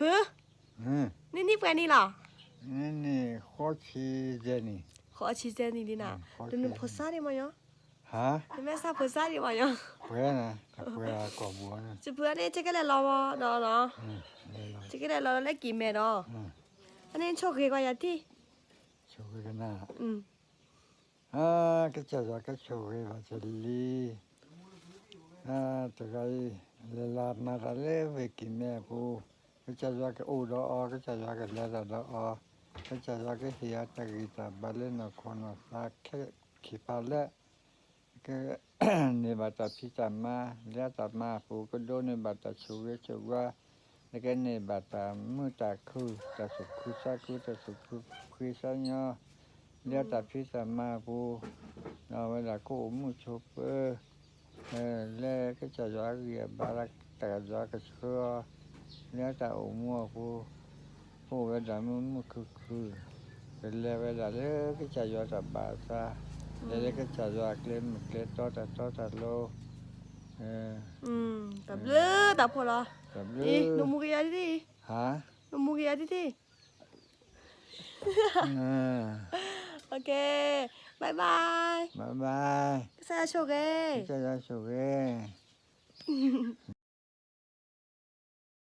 เพื่อนี่เพื่อนนี่หรอนี่ขอชี้เจนี่ขอชี้เจนี่ดินะเดี๋ยวนึกภาษาได้ไหมยะฮะเดี๋ยวแม่ทราบภาษาได้ไหมยะเพื่อนนะถ้าเพื่อนก็บัวนะจะเพื่อนเนี่ยจะก็เลยรอมาเนาะจะก็เลยรอแล้วกี่เมตรเนาะอันนี้โชคดีกว่าอย่างที่โชคดีกันนะก็จะว่าก็โชคดีว่าจะลีแต่ก็เลลามาแล้วเวกินแม่ผู้ก็จะว่าก็อูดอก็จะว่าก็เลลาดอก็จะว่าก็เฮียตะกีตาบาเลนคนว่าแค่ขีปาละก็ในบัตรพิจารณาแล้วตัดมาผู้ก็โดนในบัตรชูเวชว่าแล้วก็ในบัตรมือตาคู่ตาสุขคู่ซาคู่ตาสุขคู่ซาเนาะแล้วตัดพิจารณาผู้เราเวลาก็มือชกแล้วก็จะว่าเรียบารักแต่จะก็เชื่อแล้วแต่มัวผู้เวลามือคือเป็นแล้วเวลาแล้วก็จะว่าแต่บาซาแล้วก็จะว่าเกล็ดต่อโลแต่เลือแต่พอละนี่นุ่มมุกยาดิฮะนุ่มมุกยาดิโอเคบายบายก็จะโชคดีก็จะโชคดี